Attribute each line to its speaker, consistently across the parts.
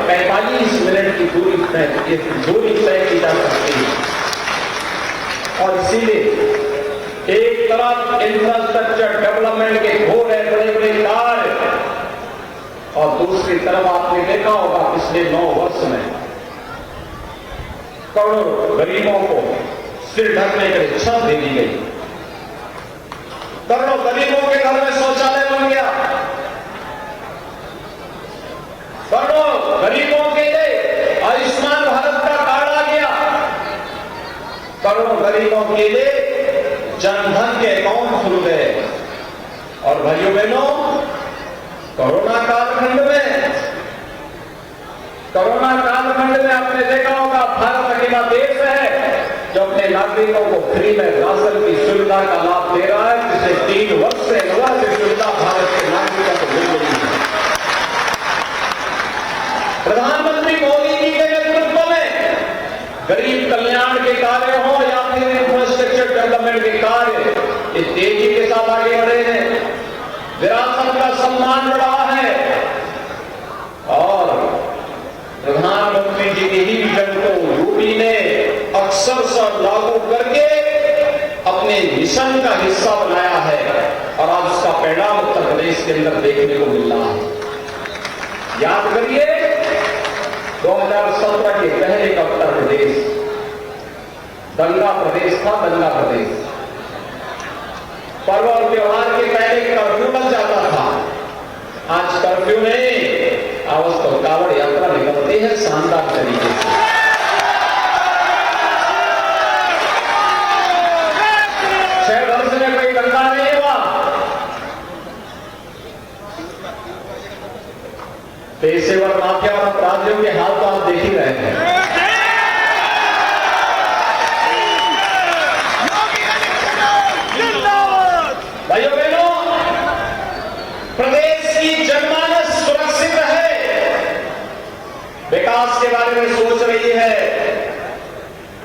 Speaker 1: 45 minute की दूरी तय की जा सकती है। और इसीलिए एक तरफ इंफ्रास्ट्रक्चर डेवलपमेंट के हो रहे बड़े बड़े कार्य, और दूसरी तरफ आपने देखा होगा पिछले 9 वर्ष में करोड़ों गरीबों को सिर ढकने के लिए छत दे दी गई, करोड़ों गरीबों के घर में शौचालय बन गया, करोड़ों गरीबों के लिए आयुष्मान भारत का कार्ड आ गया, करोड़ों गरीबों के लिए जनधन के अकाउंट खुल गए। और भाइयों बहनों, कोरोना कालखंड में आपने देखा होगा भारत अकेला देश है जो अपने नागरिकों को फ्री में राशन की सुविधा का लाभ दे रहा है, जिसे 3 वर्ष से नया सुविधा भारत के नागरिकों को मिल रही है। प्रधानमंत्री मोदी जी के नेतृत्व में गरीब कल्याण के कार्य हो या फिर इंफ्रास्ट्रक्चर डेवलपमेंट के कार्य, ये तेजी के साथ आगे बढ़े हैं। विरासत का सम्मान बढ़ा है और प्रधानमंत्री जी के ही विजन को यूपी ने अक्षरशः लागू करके अपने मिशन का हिस्सा बनाया है और आज उसका परिणाम उत्तर प्रदेश के अंदर देखने को मिल रहा है। याद करिए 2017 के पहले का उत्तर प्रदेश दंगा प्रदेश था, दंगा प्रदेश। पर्व और त्योहार के पहले कर्फ्यू लग जाता था, आज कर्फ्यू नहीं, आज तो कावड़ यात्रा निकलती है शानदार तरीके से। 6 वर्ष में कोई दंगा नहीं हुआ। पेशेवर माफिया और अपराधियों के हाल तो आप देख ही रहे हैं। भाइयों बहनों, प्रदेश की जनमानस सुरक्षित है, विकास के बारे में सोच रही है।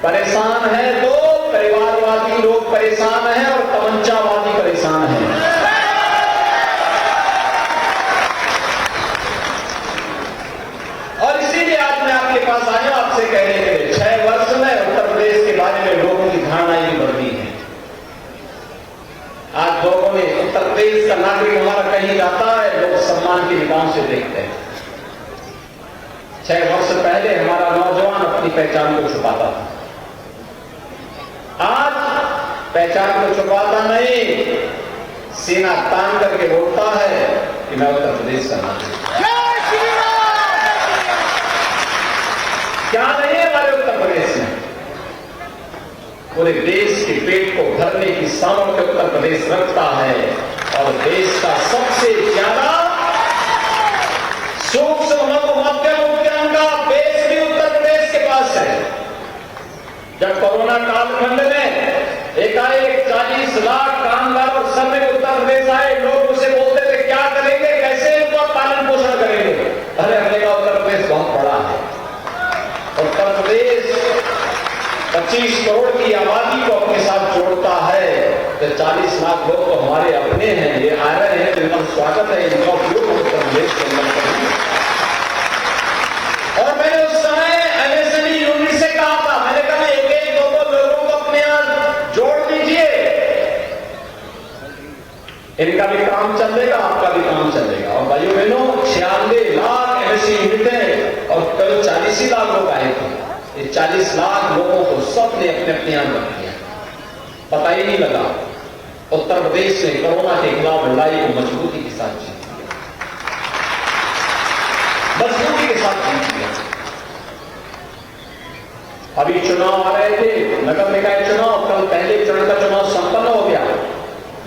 Speaker 1: परेशान है तो परिवारवादी लोग परेशान हैं और तमंचावादी परेशान हैं। और इसीलिए आज मैं आपके पास आया आपसे कहने के लिए 6 वर्ष में उत्तर प्रदेश के बारे में लोगों की धारणाएं बदली है। आज लोगों ने उत्तर प्रदेश का नागरिक हमारा कहीं जाता है, लोग सम्मान की निगाहों से देखते हैं। 6 वर्ष पहले हमारा नौजवान अपनी पहचान को छुपाता था, आज पहचान को छुपाता नहीं, सीना तान करके बोलता है कि मैं उत्तर प्रदेश का नागरिक। क्या नहीं है हमारे उत्तर प्रदेश में? पूरे देश के पेट को भरने की सामर्थ्य उत्तर प्रदेश रखता है और देश का सबसे ज्यादा सूक्ष्म लघु मध्यम उद्यम का बेस भी उत्तर प्रदेश के पास है। जब कोरोना कालखंड में एकाएक 40 लाख कामगार और श्रमिक उत्तर प्रदेश आए, लोग उसे बोलते थे क्या करेंगे, कैसे उनका पालन पोषण करेंगे। अरे हमने कहा उत्तर प्रदेश बहुत बड़ा है, उत्तर प्रदेश 25 करोड़ की आबादी को अपने साथ जोड़ता है, तो 40 लाख लोग तो हमारे अपने हैं, ये आ रहे हैं, तो इनका स्वागत है, इनका उपयोग उत्तर प्रदेश के अंदर करेंगे। और मैंने उस समय एमएसएमई यूनिट से कहा था, मैंने कहा एक एक दो लोगों को अपने यहां जोड़ दीजिए, इनका भी काम चलेगा, आपका भी काम चलेगा। और भाइयों बहनों 96 लाख एमएसएमई यूनिट है और कल 40 ही लाख लोग आए थे। ये 40 लाख लोगों को सबने अपने अपने यहां रख दिया, पता ही नहीं लगा। उत्तर प्रदेश ने कोरोना के खिलाफ लड़ाई को मजबूती के साथ जीत लिया, मजबूती के साथ जीत लिया। अभी चुनाव आ रहे थे, नगर निकाय चुनाव, कल पहले चरण का चुनाव संपन्न हो गया।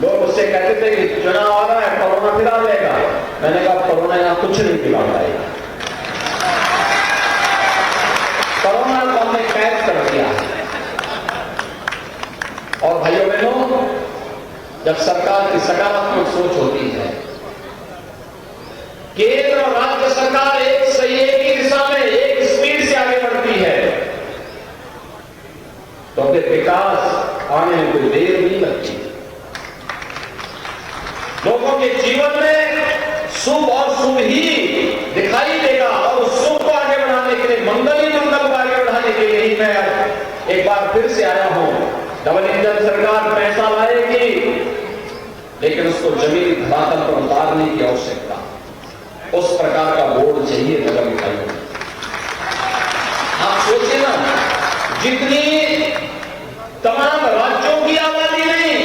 Speaker 1: लोग उससे कहते थे कि चुनाव आ रहा है, कोरोना फिर आ जाएगा। मैंने कहा कोरोना यहां कुछ नहीं बिगाड़ पाएगा, कोरोना को हमने कैद कर दिया। और भाइयों बहनों, जब सरकार की सकारात्मक सोच होती है, केंद्र और राज्य सरकार एक सही एक ही दिशा में एक स्पीड से आगे बढ़ती है, तो फिर विकास आने में कोई देर नहीं लगती। लोगों के जीवन में शुभ और शुभ ही दिखाई देगा और उस शुभ को आने बढ़ाने के लिए, मंगल ही मंगल को आगे बढ़ाने के लिए ही मैं एक बार फिर से आया हूं। डबल इंजन सरकार पैसा लाएगी, लेकिन उसको जमीन धरातल पर उतारने की आवश्यकता, उस प्रकार का बोर्ड चाहिए नगर निकायों में। आप सोचिए ना, जितनी तमाम राज्यों की आबादी नहीं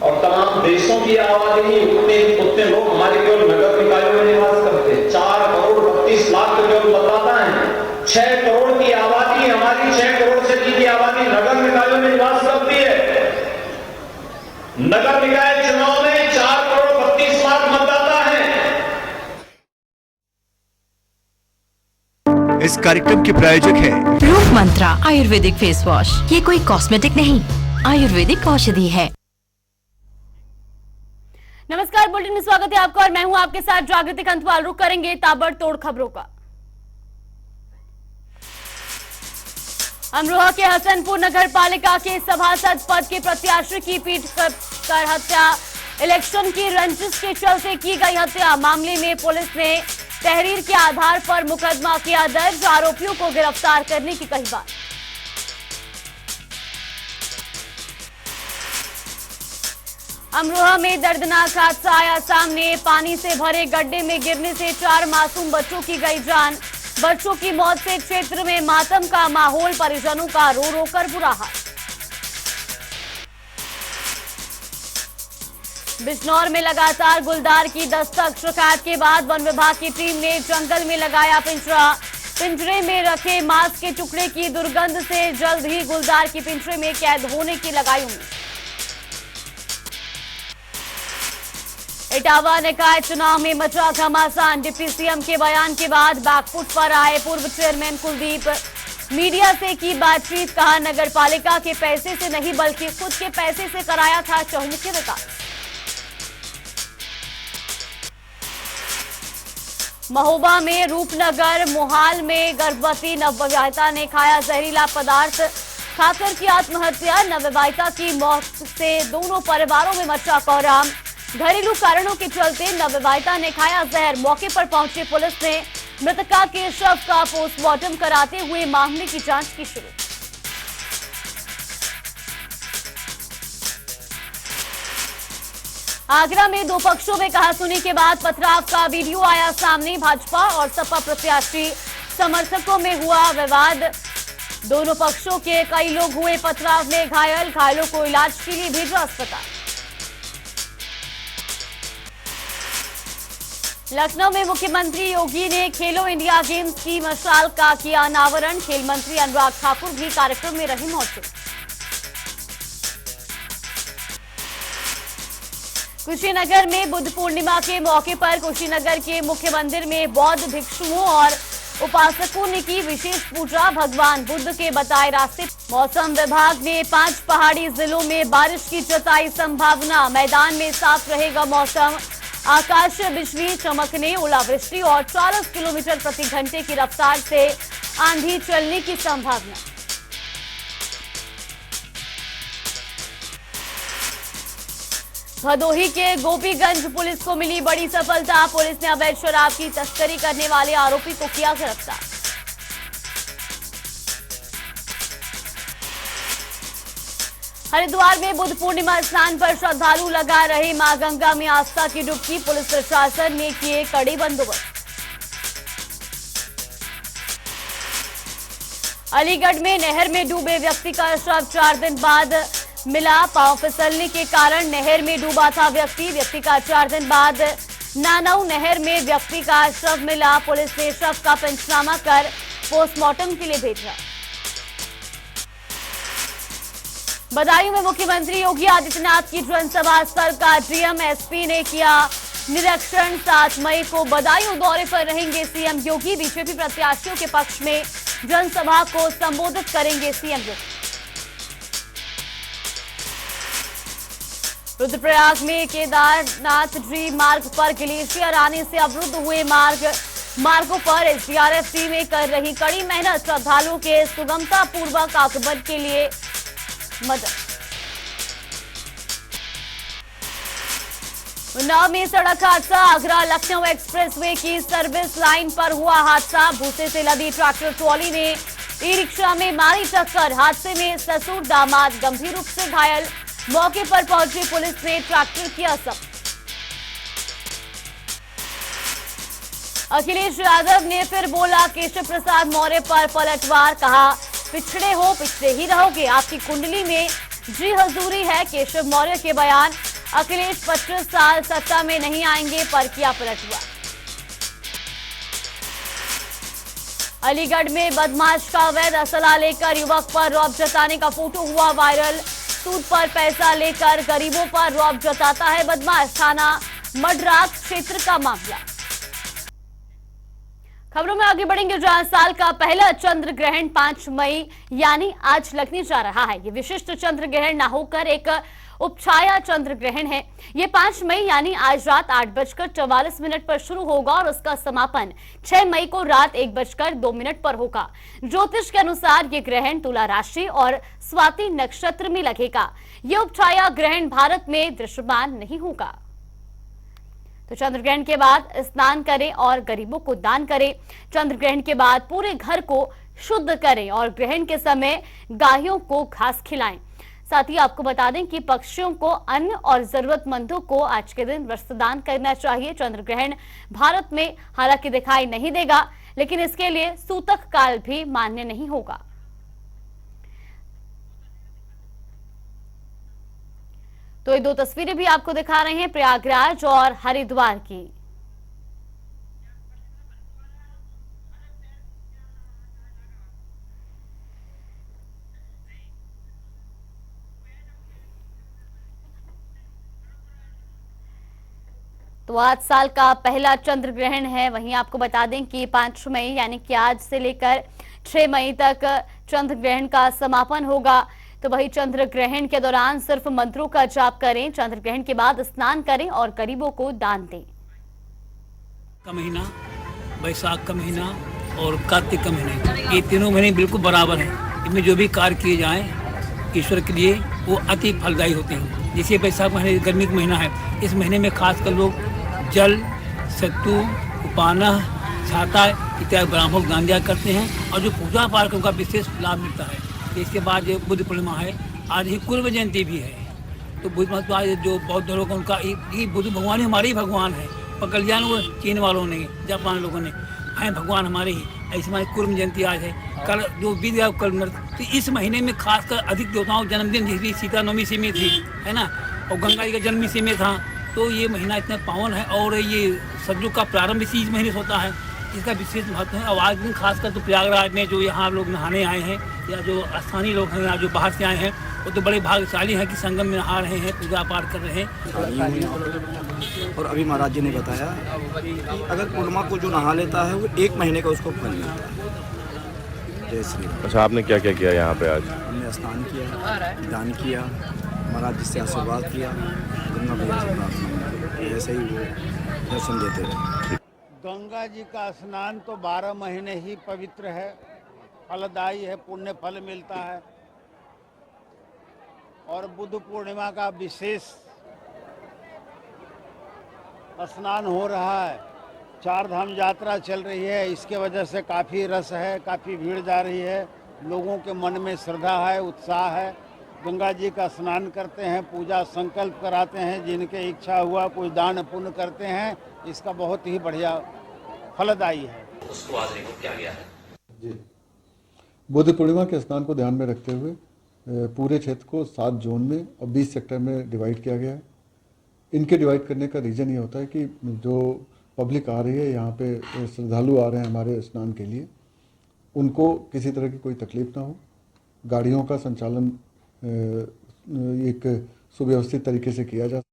Speaker 1: और तमाम देशों की आबादी नहीं, उतने लोग हमारे केवल नगर निकायों में निवास करते हैं। 4,32,00,000 तो केवल बताता है। 6 करोड़ की आबादी हमारी, 6 करोड़ से अधिक की आबादी नगर निकायों में निवास करती है। नगर निकाय चुनाव में 4,32,00,000 मतदाता है।
Speaker 2: इस कार्यक्रम के प्रायोजक है
Speaker 3: रूप मंत्रा आयुर्वेदिक फेस वॉश। ये कोई कॉस्मेटिक नहीं, आयुर्वेदिक औषधि है।
Speaker 4: नमस्कार, बुलेटिन में स्वागत है आपका और मैं हूं आपके साथ जागृति कंथवाल। रुक करेंगे ताबड़तोड़ खबरों का। अमरोहा के हसनपुर नगर पालिका के सभासद पद के प्रत्याशी की पीट कर हत्या। इलेक्शन की रंजिश के चलते की गई हत्या। मामले में पुलिस ने तहरीर के आधार पर मुकदमा किया दर्ज। आरोपियों को गिरफ्तार करने की कही बात। अमरोहा में दर्दनाक हादसा आया सामने। पानी से भरे गड्ढे में गिरने से 4 मासूम बच्चों की गई जान। बच्चों की मौत से क्षेत्र में मातम का माहौल, परिजनों का रो रो कर बुरा हाल। बिजनौर में लगातार गुलदार की दस्तक। शिकायत के बाद वन विभाग की टीम ने जंगल में लगाया पिंजरा। पिंजरे में रखे मांस के टुकड़े की दुर्गंध से जल्द ही गुलदार की पिंजरे में कैद होने की लगाई उम्मीद। इटावा निकाय चुनाव में मचा घमासान। डिप्टी सीएम के बयान के बाद बैकफुट पर आए पूर्व चेयरमैन कुलदीप। मीडिया से की बातचीत, कहा नगर पालिका के पैसे से नहीं बल्कि खुद के पैसे से कराया था चहुमुखी विकास। महोबा में रूपनगर, मोहाल में गर्भवती नवविवाहिता ने खाया जहरीला पदार्थ, खाकर की आत्महत्या। नवविवाहिता की मौत से दोनों परिवारों में मचा कोहराम। घरेलू कारणों के चलते नवविवाहिता ने खाया जहर। मौके पर पहुंची पुलिस ने मृतका के शव का पोस्टमार्टम कराते हुए मामले की जांच की शुरू। आगरा में 2 पक्षों में कहासुनी के बाद पथराव का वीडियो आया सामने। भाजपा और सपा प्रत्याशी समर्थकों में हुआ विवाद। दोनों पक्षों के कई लोग हुए पथराव में घायल। घायलों को इलाज के लिए भेजा अस्पताल। लखनऊ में मुख्यमंत्री योगी ने खेलो इंडिया गेम्स की मशाल का किया अनावरण। खेल मंत्री अनुराग ठाकुर भी कार्यक्रम में रहे मौजूद। कुशीनगर में बुद्ध पूर्णिमा के मौके पर कुशीनगर के मुख्य मंदिर में बौद्ध भिक्षुओं और उपासकों ने की विशेष पूजा। भगवान बुद्ध के बताए रास्ते। मौसम विभाग ने 5 पहाड़ी जिलों में बारिश की जताई संभावना। मैदान में साफ रहेगा मौसम। आकाश बिजली चमकने, ओलावृष्टि और 40 किलोमीटर प्रति घंटे की रफ्तार से आंधी चलने की संभावना। भदोही के गोपीगंज पुलिस को मिली बड़ी सफलता। पुलिस ने अवैध शराब की तस्करी करने वाले आरोपी को किया गिरफ्तार। हरिद्वार में बुद्ध पूर्णिमा स्नान पर श्रद्धालु लगा रहे। मां गंगा में आस्था की डुबकी। पुलिस प्रशासन ने किए कड़े बंदोबस्त। अलीगढ़ में नहर में डूबे व्यक्ति का शव 4 दिन बाद मिला। पांव फिसलने के कारण नहर में डूबा था व्यक्ति का 4 दिन बाद नानऊ नहर में व्यक्ति का शव मिला। पुलिस ने शव का पंचनामा कर पोस्टमार्टम के लिए भेजा। बदायूं में मुख्यमंत्री योगी आदित्यनाथ की जनसभा स्थल का डीएम एसपी ने किया निरीक्षण। 7 मई को बदायूं दौरे पर रहेंगे सीएम योगी। बीजेपी प्रत्याशियों के पक्ष में जनसभा को संबोधित करेंगे सीएम योगी। रुद्रप्रयाग में केदारनाथ जी मार्ग पर ग्लेशियर आने से अवरुद्ध हुए मार्गों पर एसडीआरएफ टीमें कर रही कड़ी मेहनत। श्रद्धालुओं के सुगमता पूर्वक आगमन के लिए मदद। उन्नाव में सड़क हादसा, आगरा लखनऊ एक्सप्रेसवे की सर्विस लाइन पर हुआ हादसा। भूसे से लदी ट्रैक्टर ट्रॉली ने ई रिक्शा में मारी टक्कर। हादसे में ससुर दामाद गंभीर रूप से घायल। मौके पर पहुंची पुलिस ने ट्रैक्टर किया जब्त। अखिलेश यादव ने फिर बोला केशव प्रसाद मौर्य पर पलटवार। कहा पिछड़े हो पिछड़े ही रहोगे, आपकी कुंडली में जी हजूरी है। केशव मौर्य के बयान। अखिलेश 25 साल सत्ता में नहीं आएंगे पर किया पलटवार। अलीगढ़ में बदमाश का अवैध असला लेकर युवक पर रौब जताने का फोटो हुआ वायरल। सूद पर पैसा लेकर गरीबों पर रौब जताता है बदमाश। थाना मडराक क्षेत्र का मामला। खबरों में आगे बढ़ेंगे जहां साल का पहला चंद्र ग्रहण 5 मई यानी आज लगने जा रहा है। ये विशिष्ट चंद्र ग्रहण न होकर एक उपछाया चंद्र ग्रहण है। ये 5 मई यानी आज रात 8:44 पर शुरू होगा और उसका समापन 6 मई को रात 1:02 पर होगा। ज्योतिष के अनुसार ये ग्रहण तुला राशि और स्वाति नक्षत्र में लगेगा। ये उपछाया ग्रहण भारत में दृश्यमान नहीं होगा। तो चंद्र ग्रहण के बाद स्नान करें और गरीबों को दान करें। चंद्र ग्रहण के बाद पूरे घर को शुद्ध करें और ग्रहण के समय गायों को घास खिलाएं। साथ ही आपको बता दें कि पक्षियों को अन्न और जरूरतमंदों को आज के दिन वस्त्रदान करना चाहिए। चंद्र ग्रहण भारत में हालांकि दिखाई नहीं देगा, लेकिन इसके लिए सूतक काल भी मान्य नहीं होगा। तो ये दो तस्वीरें भी आपको दिखा रहे हैं प्रयागराज और हरिद्वार की। तो आज साल का पहला चंद्र ग्रहण है। वहीं आपको बता दें कि 5 मई यानी कि आज से लेकर 6 मई तक चंद्र ग्रहण का समापन होगा। तो वही चंद्र ग्रहण के दौरान सिर्फ मंत्रों का जाप करें। चंद्र ग्रहण के बाद स्नान करें और गरीबों को दान दें।
Speaker 5: का महीना, बैसाख का महीना और कार्तिक का महीना, ये तीनों महीने बिल्कुल बराबर हैं। इनमें जो भी कार्य किए जाएं ईश्वर के लिए वो अति फलदायी होते हैं। जैसे बैसाख महीने गर्मी का महीना है, इस महीने में खासकर लोग जल, सत्तू, उपाना, छाता इत्यादि ब्राह्मण दान दिया करते हैं और जो पूजा पाठ का विशेष लाभ मिलता है। इसके बाद जो बुद्ध पूर्णिमा है, आज ही कुर्म जयंती भी है। तो बुद्ध मत आज जो बौद्ध लोगों का उनका ये बुद्ध भगवान ही हमारे ही भगवान है। पर कल्याण वो चीन वालों ने, जापान लोगों ने हैं भगवान हमारे ही। ऐसी हमारी कुर्म जयंती आज है। कल जो बीत गया कल, तो इस महीने में खासकर अधिक देवताओं जन्मदिन जैसे सीता नवमी इसी में थी, है ना, और गंगा जी का जन्म इसी में था। तो ये महीना इतना पावन है और ये सतयुग का प्रारंभ इसी महीने से होता है। इसका विशेष महत्व है। और आज दिन खासकर तो प्रयागराज में जो यहाँ लोग नहाने आए हैं या जो स्थानीय लोग हैं या जो बाहर से आए हैं, वो तो बड़े भाग्यशाली हैं कि संगम में नहा रहे हैं, पूजा पाठ कर रहे हैं।
Speaker 6: और अभी महाराज जी ने बताया कि अगर पूर्णिमा को जो नहा लेता है वो 1 महीने का उसको फल मिलता है। जय श्री राम।
Speaker 7: अच्छा, आपने क्या क्या किया यहाँ पे आज?
Speaker 6: हमने स्नान किया, दान किया, महाराज जी से आशीर्वाद किया, गंगा मैया से प्रार्थना की। ऐसे ही वो दर्शन देते रहे।
Speaker 8: गंगा जी का स्नान तो 12 महीने ही पवित्र है, फलदायी है, पुण्य फल मिलता है। और बुद्ध पूर्णिमा का विशेष स्नान हो रहा है। 4 धाम यात्रा चल रही है, इसके वजह से काफ़ी रस है, काफ़ी भीड़ जा रही है। लोगों के मन में श्रद्धा है, उत्साह है। गंगा जी का स्नान करते हैं, पूजा संकल्प कराते हैं, जिनके इच्छा हुआ कोई दान पुण्य करते हैं। इसका बहुत ही बढ़िया फलदायी है।
Speaker 9: उसको आज रिकॉर्ड किया गया है
Speaker 10: जी। बुद्ध पूर्णिमा के स्नान को ध्यान में रखते हुए पूरे क्षेत्र को 7 जोन में और 20 सेक्टर में डिवाइड किया गया है। इनके डिवाइड करने का रीज़न ये होता है कि जो पब्लिक आ रही है यहाँ पे, श्रद्धालु आ रहे हैं हमारे स्नान के लिए, उनको किसी तरह की कोई तकलीफ ना हो। गाड़ियों का संचालन एक सुव्यवस्थित तरीके से किया जाए।
Speaker 4: तो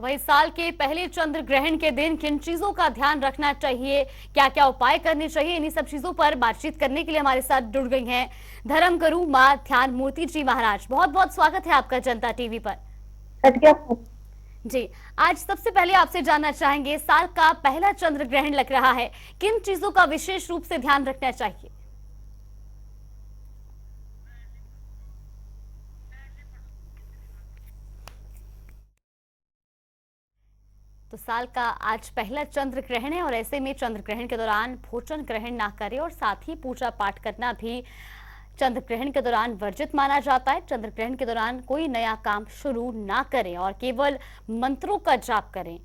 Speaker 4: वही साल के पहले चंद्र ग्रहण के दिन किन चीजों का ध्यान रखना चाहिए, क्या क्या उपाय करने चाहिए, इन्हीं सब चीजों पर बातचीत करने के लिए हमारे साथ जुड़ गई हैं धर्म गुरु मां ध्यान मूर्ति जी महाराज। बहुत बहुत स्वागत है आपका जनता टीवी पर। जी, आज सबसे पहले आपसे जानना चाहेंगे, साल का पहला चंद्र ग्रहण लग रहा है, किन चीजों का विशेष रूप से ध्यान रखना चाहिए? तो साल का आज पहला चंद्र ग्रहण है और ऐसे में चंद्र ग्रहण के दौरान भोजन ग्रहण ना करें और साथ ही पूजा पाठ करना भी चंद्र ग्रहण के दौरान वर्जित माना जाता है। चंद्र ग्रहण के दौरान कोई नया काम शुरू ना करें और केवल मंत्रों का जाप करें।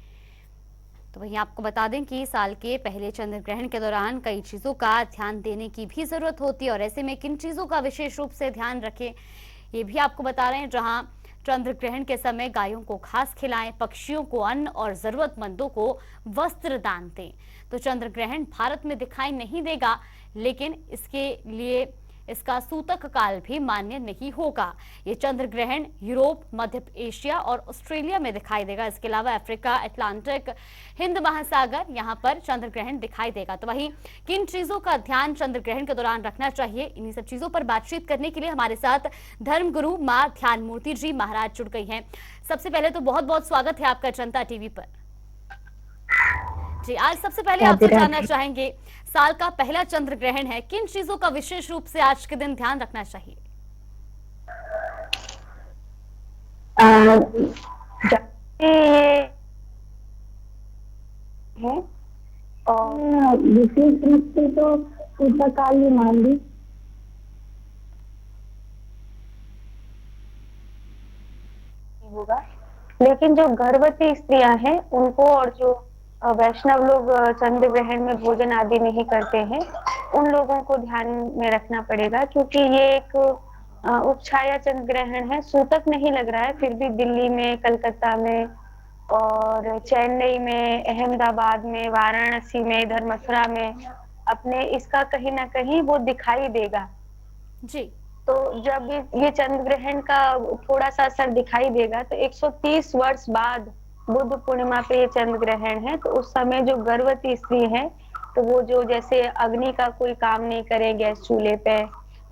Speaker 4: तो वहीं आपको बता दें कि साल के पहले चंद्र ग्रहण के दौरान कई चीजों का ध्यान देने की भी जरूरत होती है और ऐसे में किन चीजों का विशेष रूप से ध्यान रखें ये भी आपको बता रहे हैं। जहां चंद्र ग्रहण के समय गायों को घास खिलाएं, पक्षियों को अन्न और जरूरतमंदों को वस्त्र दान दें। तो चंद्र ग्रहण भारत में दिखाई नहीं देगा, लेकिन इसके लिए इसका सूतक काल भी मान्य नहीं होगा। ये चंद्र ग्रहण यूरोप, मध्य एशिया और ऑस्ट्रेलिया में दिखाई देगा। इसके अलावा अफ्रीका, अटलांटिक, हिंद महासागर यहाँ पर चंद्र ग्रहण दिखाई देगा। तो वहीं किन चीजों का ध्यान चंद्र ग्रहण के दौरान रखना चाहिए, इन्हीं सब चीजों पर बातचीत करने के लिए हमारे साथ धर्म गुरु मां ध्यान मूर्ति जी महाराज जुड़ गई हैं। सबसे पहले तो बहुत बहुत स्वागत है आपका जनता टीवी पर। जी, आज सबसे पहले आपसे जानना चाहेंगे, साल का पहला चंद्र ग्रहण है, किन चीजों का विशेष रूप से आज के दिन ध्यान रखना चाहिए?
Speaker 7: है और विशेष रूप से तो पूजा काल ही मान ली होगा, लेकिन जो गर्भवती स्त्रियां हैं उनको और जो वैष्णव लोग चंद्र ग्रहण में भोजन आदि नहीं करते हैं उन लोगों को ध्यान में रखना पड़ेगा, क्योंकि ये एक उपछाया चंद्र ग्रहण है। सूतक नहीं लग रहा है, फिर भी दिल्ली में, कलकत्ता में और चेन्नई में, अहमदाबाद में, वाराणसी में, इधर मथुरा में अपने इसका कहीं ना कहीं वो दिखाई देगा
Speaker 4: जी।
Speaker 7: तो जब ये चंद्र ग्रहण का थोड़ा सा असर दिखाई देगा तो 130 वर्ष बाद बुद्ध पूर्णिमा पे ये चंद्र ग्रहण है। तो उस समय जो गर्भवती स्त्री है तो वो जो जैसे अग्नि का कोई काम नहीं करे गैस चूल्हे पे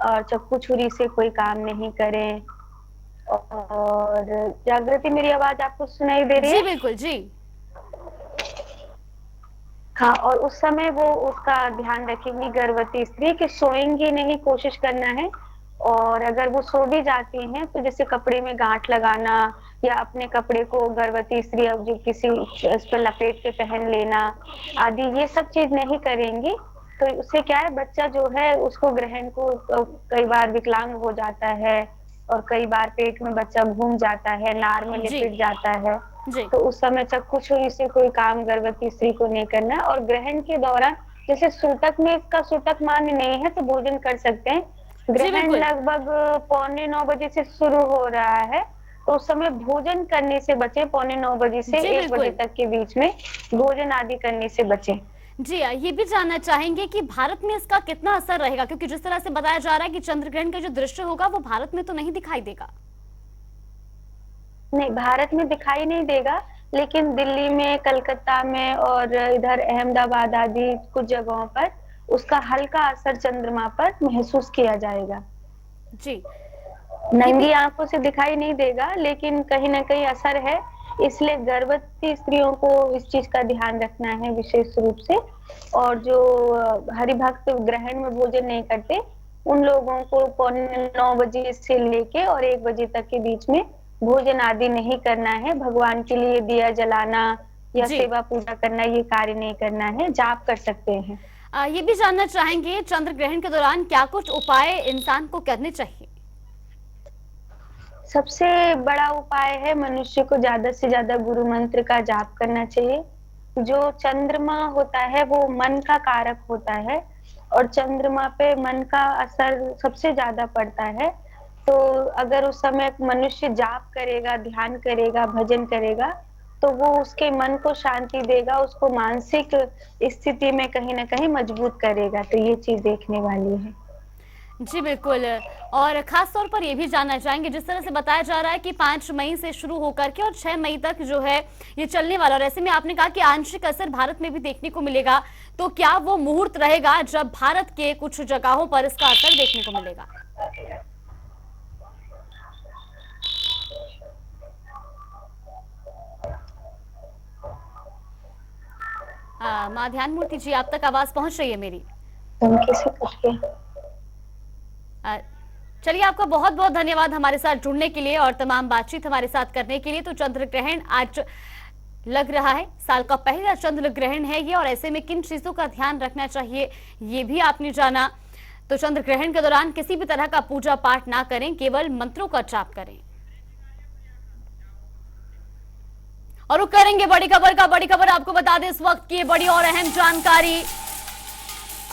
Speaker 7: और चाकू छुरी से कोई काम नहीं करें। और जागृति, मेरी आवाज आपको सुनाई दे रही है?
Speaker 4: जी बिल्कुल जी।
Speaker 7: हाँ, और उस समय वो उसका ध्यान रखेंगी गर्भवती स्त्री कि सोएंगी नहीं, कोशिश करना है। और अगर वो सो भी जाती हैं तो जैसे कपड़े में गांठ लगाना या अपने कपड़े को गर्भवती स्त्री अब जो किसी उस पर लपेट के पहन लेना आदि ये सब चीज नहीं करेंगी। तो उससे क्या है, बच्चा जो है उसको ग्रहण को कई बार विकलांग हो जाता है और कई बार पेट में बच्चा घूम जाता है, नार में लिपट जाता है। तो उस समय चाकू छुरी से कोई काम गर्भवती स्त्री को नहीं करना। और ग्रहण के दौरान जैसे सूतक में इसका सूतक मान्य नहीं है तो भोजन कर सकते हैं। ग्रहण लगभग 8:45 बजे से शुरू हो रहा है तो उस समय भोजन करने से बचे, 8:45 बजे से 1 बजे तक के बीच में भोजन आदि करने से बचे।
Speaker 4: जी, ये भी जानना चाहेंगे कि भारत में इसका कितना असर रहेगा, क्योंकि जिस तरह से बताया जा रहा है कि चंद्र ग्रहण का जो दृश्य होगा वो भारत में तो नहीं दिखाई देगा।
Speaker 7: नहीं, भारत में दिखाई नहीं देगा, लेकिन दिल्ली में, कलकत्ता में और इधर अहमदाबाद आदि कुछ जगहों पर उसका हल्का असर चंद्रमा पर महसूस किया जाएगा।
Speaker 4: जी,
Speaker 7: नंगी आंखों से दिखाई नहीं देगा, लेकिन कहीं ना कहीं असर है। इसलिए गर्भवती स्त्रियों को इस चीज का ध्यान रखना है विशेष रूप से। और जो हरिभक्त ग्रहण में भोजन नहीं करते उन लोगों को 8:45 बजे से लेके और 1 बजे तक के बीच में भोजन आदि नहीं करना है। भगवान के लिए दिया जलाना या सेवा पूजा करना ये कार्य नहीं करना है, जाप कर सकते हैं।
Speaker 4: ये भी जानना चाहेंगे, चंद्र ग्रहण के दौरान क्या कुछ उपाय इंसान को करने चाहिए?
Speaker 7: सबसे बड़ा उपाय है मनुष्य को ज्यादा से ज्यादा गुरु मंत्र का जाप करना चाहिए। जो चंद्रमा होता है वो मन का कारक होता है और चंद्रमा पे मन का असर सबसे ज्यादा पड़ता है। तो अगर उस समय मनुष्य जाप करेगा, ध्यान करेगा, भजन करेगा तो वो उसके मन को शांति देगा, उसको मानसिक स्थिति में कहीं ना कहीं मजबूत करेगा। तो ये चीज देखने वाली है।
Speaker 4: जी बिल्कुल, और खास तौर पर ये भी जानना चाहेंगे, जिस तरह से बताया जा रहा है कि 5 मई से शुरू होकर के और 6 मई तक जो है ये चलने वाला, और ऐसे में आपने कहा कि आंशिक असर भारत में भी देखने को मिलेगा, तो क्या वो मुहूर्त रहेगा जब भारत के कुछ जगहों पर इसका असर देखने को मिलेगा? मां ध्यान मूर्ति जी, आप तक आवाज पहुंच रही है मेरी? चलिए, आपका बहुत बहुत धन्यवाद हमारे साथ जुड़ने के लिए और तमाम बातचीत हमारे साथ करने के लिए। तो चंद्र ग्रहण आज लग रहा है। साल का पहला चंद्र ग्रहण है ये, और ऐसे में किन चीजों का ध्यान रखना चाहिए ये भी आपने जाना। तो चंद्र ग्रहण के दौरान किसी भी तरह का पूजा पाठ ना करें, केवल मंत्रों का जाप करें। और रुक करेंगे बड़ी खबर आपको बता दें इस वक्त की बड़ी और अहम जानकारी।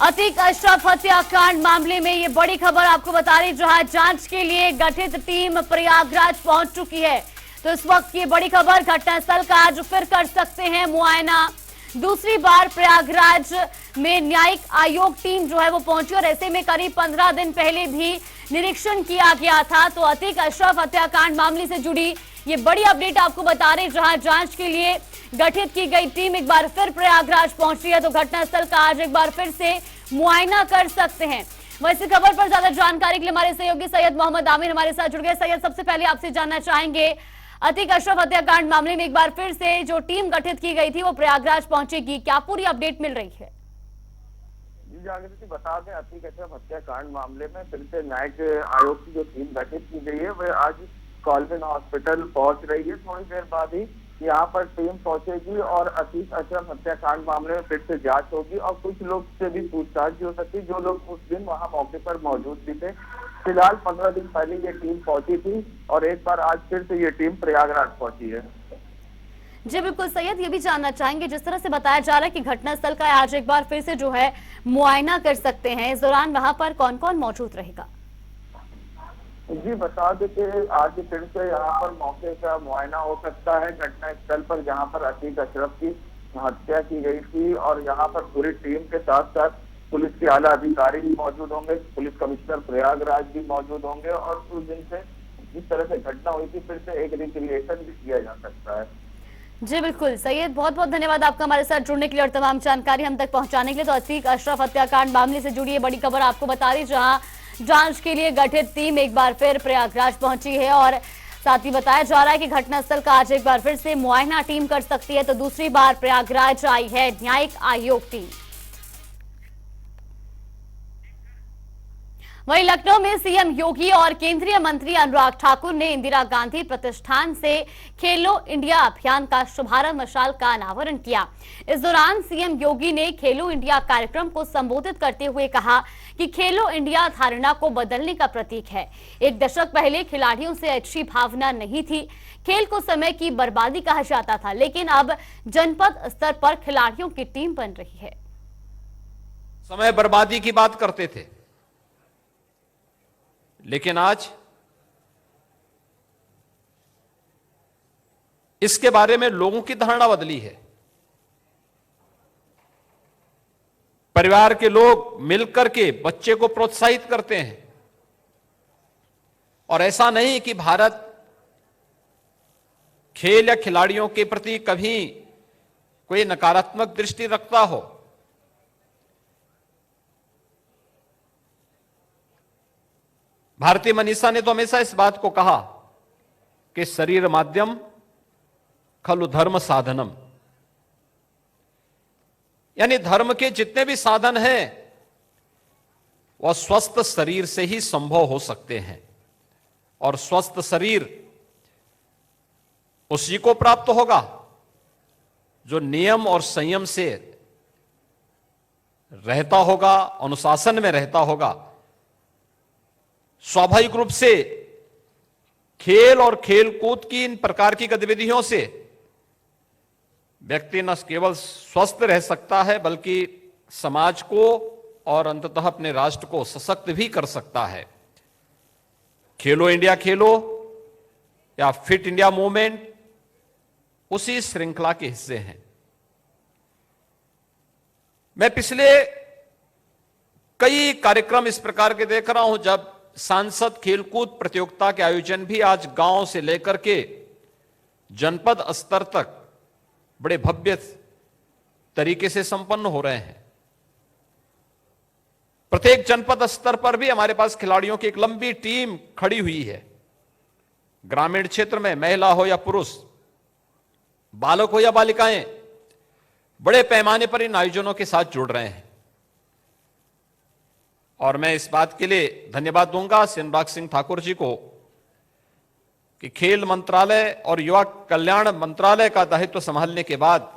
Speaker 4: अतीक अशरफ हत्याकांड मामले में ये बड़ी खबर आपको बता रही, जहां जांच के लिए गठित टीम प्रयागराज पहुंच चुकी है। तो इस वक्त की बड़ी खबर, घटनास्थल का आज फिर कर सकते हैं मुआयना। दूसरी बार प्रयागराज में न्यायिक आयोग टीम जो है वो पहुंची, और ऐसे में करीब 15 दिन पहले भी निरीक्षण किया गया था। तो अतीक अशरफ हत्याकांड मामले से जुड़ी ये बड़ी अपडेट आपको बता रहे, जहां जांच के लिए गठित की गई टीम एक बार फिर प्रयागराज पहुंची है। तो घटनास्थल का आज एक बार फिर से मुआयना कर सकते हैं। वैसे खबर पर ज्यादा जानकारी के लिए हमारे सहयोगी सैयद मोहम्मद आमिर हमारे साथ जुड़ गए। सैयद, सबसे पहले आपसे जानना चाहेंगे, अतीक अशरफ हत्याकांड मामले में एक बार फिर से जो टीम गठित की गई थी वो प्रयागराज पहुंचेगी, क्या पूरी अपडेट मिल रही है?
Speaker 9: जागृति, बता दें अतीक अशरफ हत्याकांड मामले में फिर से न्यायिक आयोग की जो टीम गठित की गई है वह आज कॉलविन हॉस्पिटल पहुंच रही है। थोड़ी देर बाद ही यहाँ पर टीम पहुंचेगी और अतीक अशरफ हत्याकांड मामले में फिर से जांच होगी और कुछ लोग से भी पूछताछ भी हो सकती है जो लोग उस दिन वहाँ मौके पर मौजूद भी थे। फिलहाल 15 दिन पहले ये टीम पहुंची थी और एक बार आज फिर से ये टीम प्रयागराज पहुंची है।
Speaker 4: जी बिल्कुल सैयद, ये भी जानना चाहेंगे, जिस तरह से बताया जा रहा है कि घटनास्थल का आज एक बार फिर से जो है मुआयना कर सकते हैं, इस दौरान वहां पर कौन कौन मौजूद रहेगा?
Speaker 9: जी बता दें कि आज फिर से यहाँ पर मौके का मुआयना हो सकता है घटनास्थल पर, जहाँ पर अतीक अशरफ की हत्या की गई थी। और यहाँ पर पूरी टीम के साथ साथ पुलिस के आला अधिकारी भी मौजूद होंगे, पुलिस कमिश्नर प्रयागराज भी मौजूद होंगे और उस दिन से जिस तरह से घटना हुई थी फिर से एक रिक्रिएशन भी किया जा सकता है।
Speaker 4: जी बिल्कुल सैयद, बहुत बहुत धन्यवाद आपका हमारे साथ जुड़ने के लिए और तमाम जानकारी हम तक पहुंचाने के लिए। तो अतीक अशरफ हत्याकांड मामले से जुड़ी ये बड़ी खबर आपको बता रही, जहां जांच के लिए गठित टीम एक बार फिर प्रयागराज पहुंची है और साथ ही बताया जा रहा है कि घटनास्थल का आज एक बार फिर से मुआयना टीम कर सकती है। तो दूसरी बार प्रयागराज आई है न्यायिक आयोग टीम। वहीं लखनऊ में सीएम योगी और केंद्रीय मंत्री अनुराग ठाकुर ने इंदिरा गांधी प्रतिष्ठान से खेलो इंडिया अभियान का शुभारंभ मशाल का अनावरण किया। इस दौरान सीएम योगी ने खेलो इंडिया कार्यक्रम को संबोधित करते हुए कहा कि खेलो इंडिया धारणा को बदलने का प्रतीक है। एक दशक पहले खिलाड़ियों से अच्छी भावना नहीं थी, खेल को समय की बर्बादी कहा जाता था, लेकिन अब जनपद स्तर पर खिलाड़ियों की टीम बन रही है।
Speaker 11: समय बर्बादी की बात करते थे, लेकिन आज इसके बारे में लोगों की धारणा बदली है। परिवार के लोग मिलकर के बच्चे को प्रोत्साहित करते हैं और ऐसा नहीं कि भारत खेल या खिलाड़ियों के प्रति कभी कोई नकारात्मक दृष्टि रखता हो। भारती मनीषा ने तो हमेशा इस बात को कहा कि शरीर माध्यम खलु धर्म साधनम, यानी धर्म के जितने भी साधन हैं वह स्वस्थ शरीर से ही संभव हो सकते हैं और स्वस्थ शरीर उसी को प्राप्त होगा जो नियम और संयम से रहता होगा, अनुशासन में रहता होगा। स्वाभाविक रूप से खेल और खेल कूद की इन प्रकार की गतिविधियों से व्यक्ति न केवल स्वस्थ रह सकता है बल्कि समाज को और अंततः अपने राष्ट्र को सशक्त भी कर सकता है। खेलो इंडिया खेलो या फिट इंडिया मूवमेंट उसी श्रृंखला के हिस्से हैं। मैं पिछले कई कार्यक्रम इस प्रकार के देख रहा हूं, जब सांसद खेलकूद प्रतियोगिता के आयोजन भी आज गांव से लेकर के जनपद स्तर तक बड़े भव्य तरीके से संपन्न हो रहे हैं। प्रत्येक जनपद स्तर पर भी हमारे पास खिलाड़ियों की एक लंबी टीम खड़ी हुई है। ग्रामीण क्षेत्र में महिला हो या पुरुष, बालक हो या बालिकाएं, बड़े पैमाने पर इन आयोजनों के साथ जुड़ रहे हैं और मैं इस बात के लिए धन्यवाद दूंगा अनुराग सिंह ठाकुर जी को कि खेल मंत्रालय और युवा कल्याण मंत्रालय का दायित्व संभालने के बाद,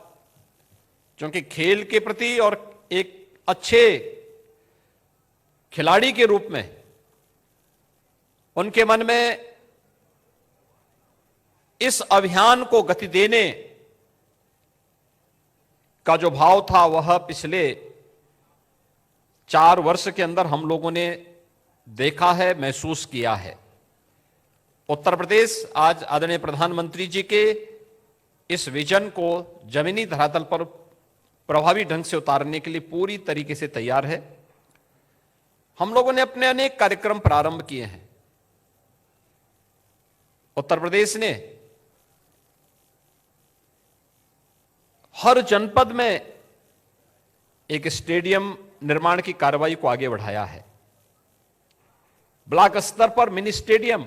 Speaker 11: क्योंकि खेल के प्रति और एक अच्छे खिलाड़ी के रूप में उनके मन में इस अभियान को गति देने का जो भाव था, वह पिछले 4 वर्ष के अंदर हम लोगों ने देखा है, महसूस किया है। उत्तर प्रदेश आज आदरणीय प्रधानमंत्री जी के इस विजन को जमीनी धरातल पर प्रभावी ढंग से उतारने के लिए पूरी तरीके से तैयार है। हम लोगों ने अपने अनेक कार्यक्रम प्रारंभ किए हैं। उत्तर प्रदेश ने हर जनपद में एक स्टेडियम निर्माण की कार्रवाई को आगे बढ़ाया है। ब्लॉक स्तर पर मिनी स्टेडियम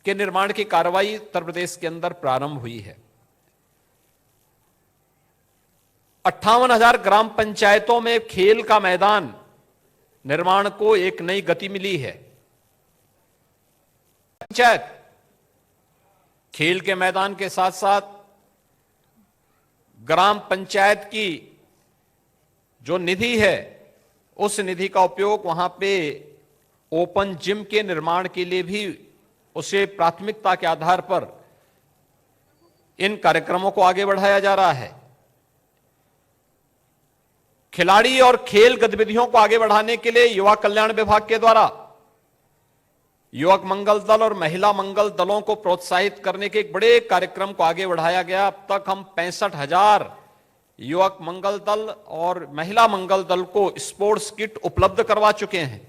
Speaker 11: के निर्माण की कार्रवाई उत्तर प्रदेश के अंदर प्रारंभ हुई है। 58,000 ग्राम पंचायतों में खेल का मैदान निर्माण को एक नई गति मिली है। पंचायत खेल के मैदान के साथ साथ ग्राम पंचायत की जो निधि है, उस निधि का उपयोग वहां पे ओपन जिम के निर्माण के लिए भी उसे प्राथमिकता के आधार पर इन कार्यक्रमों को आगे बढ़ाया जा रहा है। खिलाड़ी और खेल गतिविधियों को आगे बढ़ाने के लिए युवा कल्याण विभाग के द्वारा युवक मंगल दल और महिला मंगल दलों को प्रोत्साहित करने के एक बड़े कार्यक्रम को आगे बढ़ाया गया। अब तक हम 65,000 युवक मंगल दल और महिला मंगल दल को स्पोर्ट्स किट उपलब्ध करवा चुके हैं।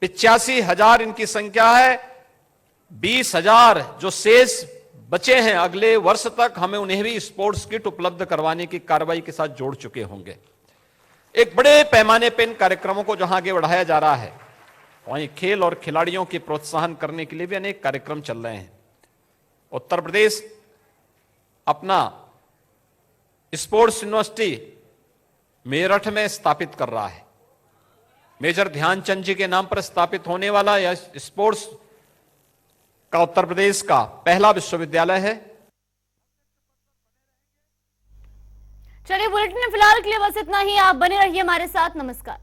Speaker 11: 85,000 इनकी संख्या है। 20,000 जो शेष बचे हैं, अगले वर्ष तक हमें उन्हें भी स्पोर्ट्स किट उपलब्ध करवाने की कार्रवाई के साथ जोड़ चुके होंगे। एक बड़े पैमाने पर इन कार्यक्रमों को जहां आगे बढ़ाया जा रहा है, वहीं खेल और खिलाड़ियों के प्रोत्साहन करने के लिए भी अनेक कार्यक्रम चल रहे हैं। उत्तर प्रदेश अपना स्पोर्ट्स यूनिवर्सिटी मेरठ में स्थापित कर रहा है। मेजर ध्यानचंद जी के नाम पर स्थापित होने वाला यह स्पोर्ट्स का उत्तर प्रदेश का पहला विश्वविद्यालय है।
Speaker 4: चलिए, बुलेटिन में फिलहाल के लिए बस इतना ही। आप बने रहिए हमारे साथ। नमस्कार।